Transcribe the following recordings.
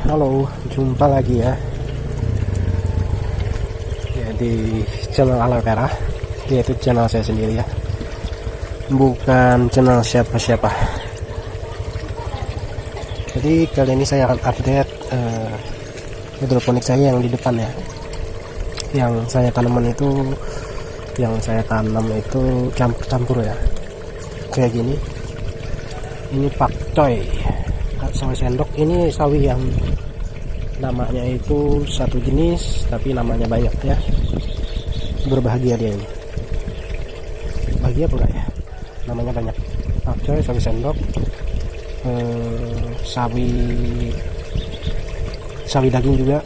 Halo, jumpa lagi ya di channel Aloe Vera, yaitu channel saya sendiri ya, bukan channel siapa-siapa. Jadi kali ini saya akan update hidroponik saya yang di depan ya, yang saya tanam itu campur-campur ya, kayak gini. Ini pakcoy, sawi sendok. Ini sawi yang namanya itu satu jenis tapi namanya banyak ya. Berbahagia dia ini, bahagia apa enggak ya, namanya banyak. Pakcoy, sawi sendok, sawi daging juga.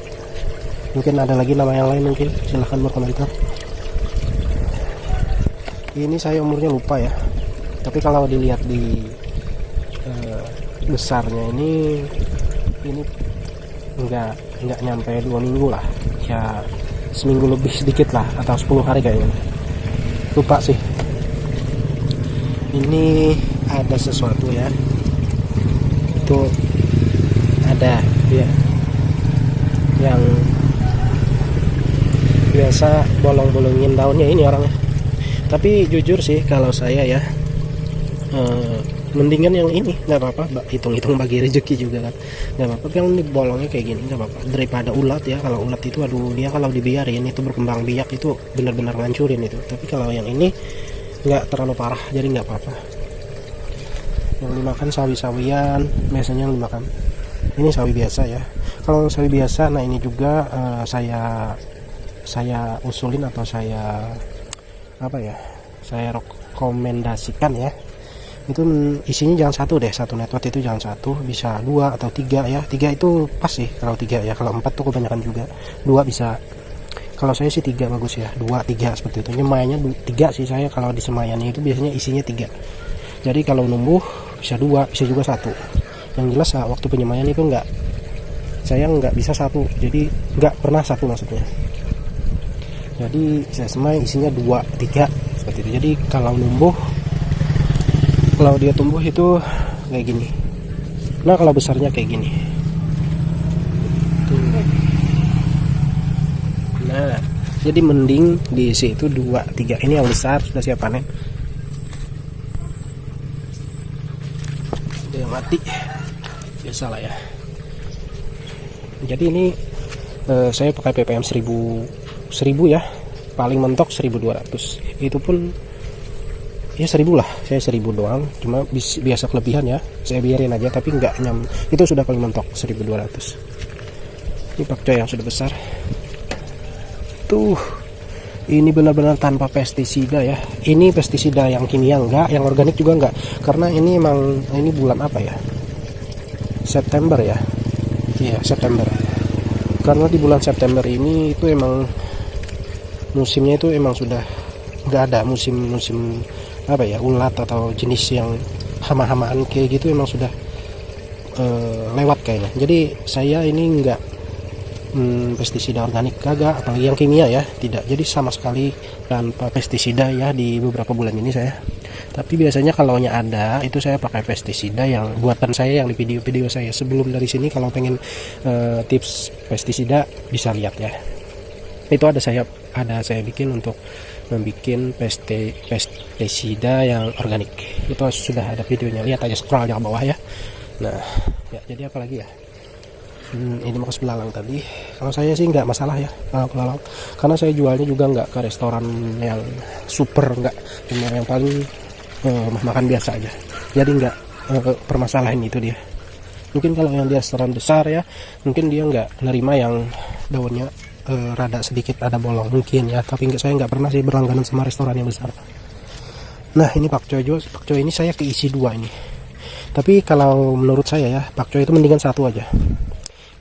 Mungkin ada lagi nama yang lain, mungkin silahkan berkomentar. Ini saya umurnya lupa ya, tapi kalau dilihat di besarnya ini enggak nyampe 2 minggu lah ya, seminggu lebih sedikit lah, atau 10 hari kayaknya, lupa sih. Ini ada sesuatu ya, itu ada ya yang biasa bolong-bolongin daunnya ini orangnya. Tapi jujur sih kalau saya ya, mendingan yang ini, nggak apa-apa, hitung-hitung bagi rezeki juga kan, nggak apa-apa kan. Ini bolongnya kayak gini nggak apa-apa, daripada ulat ya. Kalau ulat itu aduh, dia kalau dibiarin itu berkembang biak itu benar-benar ngancurin itu. Tapi kalau yang ini nggak terlalu parah, jadi nggak apa-apa. Yang dimakan sawi-sawian biasanya yang dimakan. Ini sawi biasa ya. Kalau sawi biasa, nah ini juga saya usulin atau saya rekomendasikan ya, itu isinya jangan satu deh, satu network itu jangan satu, bisa 2 atau 3 ya. 3 itu pas sih kalau 3 ya, kalau 4 tuh kebanyakan juga. 2 bisa, kalau saya sih 3 bagus ya, 2 3 seperti itu. Nyemayannya 3 sih saya, kalau di semayannya itu biasanya isinya 3. Jadi kalau numbuh bisa 2, bisa juga 1. Yang jelas waktu penyemayan itu saya nggak bisa 1, jadi nggak pernah 1 maksudnya. Jadi saya semai isinya 2 3 seperti itu. Jadi kalau dia tumbuh itu kayak gini. Nah kalau besarnya kayak gini. Nah jadi mending diisi itu 2 3. Ini yang besar sudah siap panen. Dia mati biasalah ya. Jadi ini saya pakai ppm 1000 ya, paling mentok 1200. Itu pun ya 1000 lah, saya 1000 doang, cuma biasa kelebihan ya, saya biarin aja, tapi nggak itu sudah paling mentok 1200. Ini pakcoy yang sudah besar tuh, ini benar-benar tanpa pestisida ya. Ini pestisida yang kimia enggak, yang organik juga enggak, karena ini bulan apa ya, September ya, iya September. Karena di bulan September ini itu emang musimnya itu emang sudah nggak ada musim ulat atau jenis yang hama-hamaan kayak gitu, emang sudah lewat kayaknya. Jadi saya ini nggak pestisida organik kagak, apalagi yang kimia ya, tidak. Jadi sama sekali tanpa pestisida ya di beberapa bulan ini saya. Tapi biasanya kalau ada itu saya pakai pestisida yang buatan saya, yang di video-video saya sebelum dari sini. Kalau pengen tips pestisida bisa lihat ya, itu ada saya bikin untuk membuat pestisida yang organik. Itu sudah ada videonya, lihat aja, scroll yang bawah ya. Nah ya, jadi apa lagi ya, ini makas belalang tadi. Kalau saya sih nggak masalah ya belalang, karena saya jualnya juga nggak ke restoran yang super, nggak, cuma yang paling makan biasa aja. Jadi nggak permasalahan itu dia. Mungkin kalau yang di restoran besar ya, mungkin dia nggak nerima yang daunnya rada sedikit ada bolong mungkin ya, tapi saya nggak pernah sih berlangganan sama restoran yang besar. Nah ini pakcoy ini saya keisi 2 ini. Tapi kalau menurut saya ya, pakcoy itu mendingan 1 aja.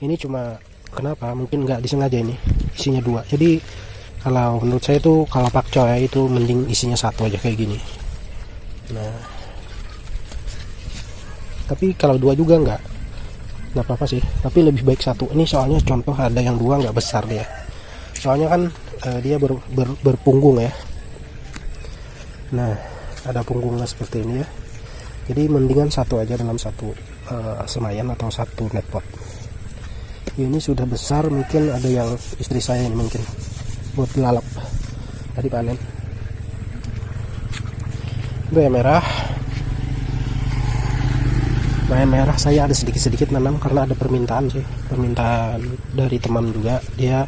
Ini cuma kenapa, mungkin nggak disengaja ini isinya 2. Jadi kalau menurut saya itu, kalau pakcoy itu mending isinya 1 aja kayak gini. Nah tapi kalau 2 juga nggak apa-apa sih, tapi lebih baik 1. Ini soalnya contoh ada yang 2 nggak besar dia, soalnya kan dia berpunggung ya. Nah ada punggungnya seperti ini ya, jadi mendingan 1 aja dalam 1 semayan atau 1 netpot. Ini sudah besar, mungkin ada yang istri saya ini mungkin buat dilalap tadi panen. Bayam merah. Bayam merah saya ada sedikit-sedikit nanam karena ada permintaan sih, permintaan dari teman juga. Dia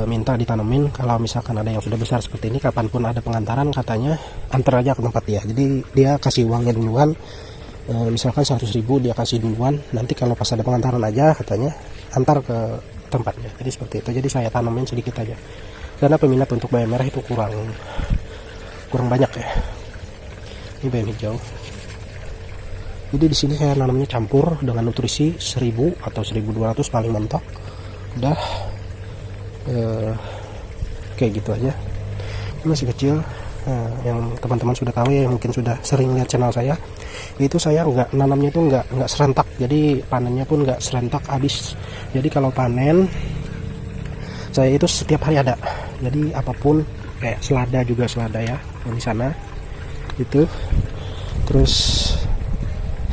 minta ditanemin kalau misalkan ada yang sudah besar seperti ini, kapanpun ada pengantaran katanya antar aja ke tempat dia. Jadi dia kasih uangnya duluan, misalkan 100.000 dia kasih duluan, nanti kalau pas ada pengantaran aja katanya antar ke tempatnya. Jadi seperti itu. Jadi saya tanamin sedikit aja karena peminat untuk bayam merah itu kurang banyak ya. Ini bayam hijau. Jadi di sini saya nanamnya campur dengan nutrisi 1000 atau 1200 paling mentok. Udah kayak gitu aja. Ini masih kecil. Yang teman-teman sudah tahu ya, yang mungkin sudah sering lihat channel saya, itu saya nggak nanamnya itu nggak serentak, jadi panennya pun nggak serentak habis. Jadi kalau panen saya itu setiap hari ada, jadi apapun kayak selada juga selada ya di sana itu, terus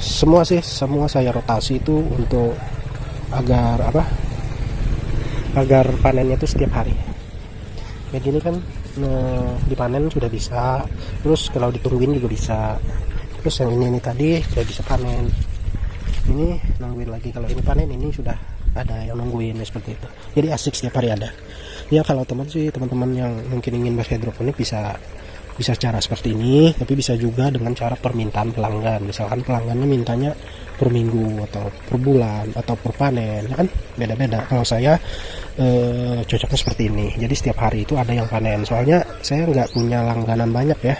semua saya rotasi itu untuk agar panennya itu setiap hari. Kayak gini kan dipanen sudah bisa, terus kalau ditungguin juga bisa. Terus yang ini tadi saya bisa panen, ini nungguin lagi. Kalau ini panen, ini sudah ada yang nungguin seperti itu. Jadi asik setiap hari ada ya. Kalau teman-teman yang mungkin ingin berhidroponik bisa cara seperti ini, tapi bisa juga dengan cara permintaan pelanggan. Misalkan pelanggannya mintanya per minggu atau per bulan atau per panen, ya kan beda-beda. Kalau saya cocoknya seperti ini, jadi setiap hari itu ada yang panen. Soalnya saya nggak punya langganan banyak ya,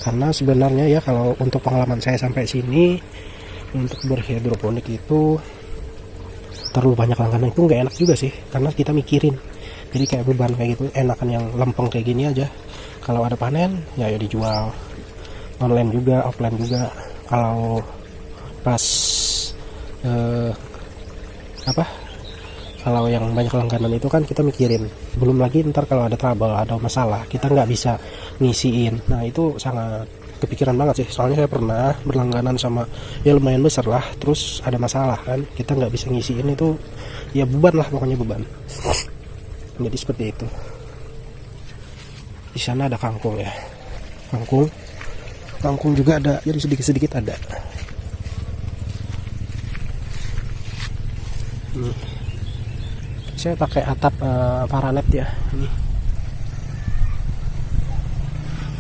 karena sebenarnya ya kalau untuk pengalaman saya sampai sini untuk berhidroponik itu terlalu banyak langganan itu nggak enak juga sih, karena kita mikirin. Jadi kayak beban kayak gitu, enakan yang lempeng kayak gini aja. Kalau ada panen ya dijual online juga, offline juga. Kalau pas kalau yang banyak langganan itu kan kita mikirin, belum lagi ntar kalau ada trouble, ada masalah, kita nggak bisa ngisiin. Nah itu sangat kepikiran banget sih, soalnya saya pernah berlangganan sama ya lumayan besar lah, terus ada masalah kan, kita nggak bisa ngisiin, itu ya beban lah, pokoknya beban. Jadi seperti itu. Di sana ada kangkung ya, kangkung juga ada, jadi sedikit-sedikit ada. Nih, saya pakai atap paranet ya. Ini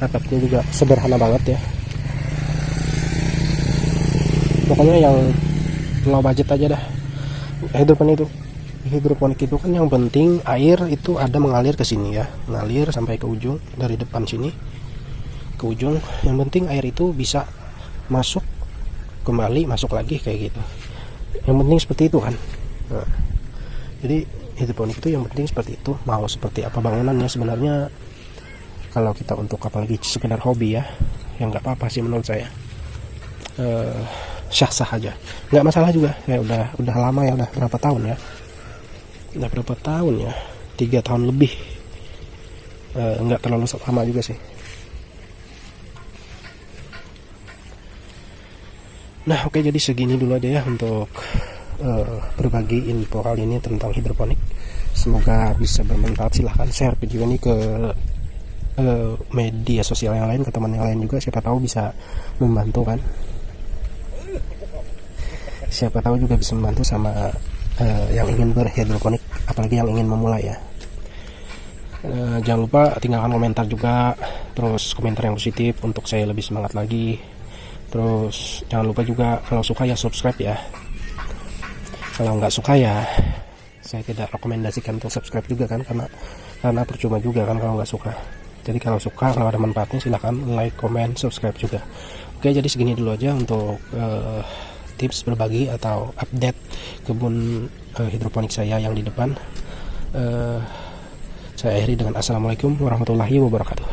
atapnya juga sederhana banget ya, pokoknya yang low budget aja dah. Hidroponik itu kan yang penting air itu ada mengalir ke sini ya, mengalir sampai ke ujung, dari depan sini ke ujung. Yang penting air itu bisa masuk kembali, masuk lagi kayak gitu. Yang penting seperti itu kan. Nah, jadi hidroponik itu yang penting seperti itu. Mau seperti apa bangunannya sebenarnya, kalau kita untuk apalagi sekedar hobi ya, yang nggak apa-apa sih menurut saya. Sah-sah aja, nggak masalah juga. Ya udah lama ya, udah berapa tahun ya, 3 tahun lebih. Nggak terlalu lama juga sih. Nah oke, jadi segini dulu aja ya untuk berbagi info kali ini tentang hidroponik. Semoga bisa bermanfaat. Silahkan share video ini ke media sosial yang lain, ke teman yang lain juga, siapa tahu bisa membantu kan, siapa tahu juga bisa membantu sama yang ingin berhidroponik, apalagi yang ingin memulai ya. Jangan lupa tinggalkan komentar juga, terus komentar yang positif untuk saya lebih semangat lagi. Terus jangan lupa juga kalau suka ya subscribe ya, kalau nggak suka ya saya tidak rekomendasikan untuk subscribe juga kan, karena percuma juga kan kalau nggak suka. Jadi kalau suka, kalau ada manfaatnya silahkan like, comment, subscribe juga. Oke, jadi segini dulu aja untuk tips berbagi atau update kebun hidroponik saya yang di depan. Saya akhiri dengan assalamualaikum warahmatullahi wabarakatuh.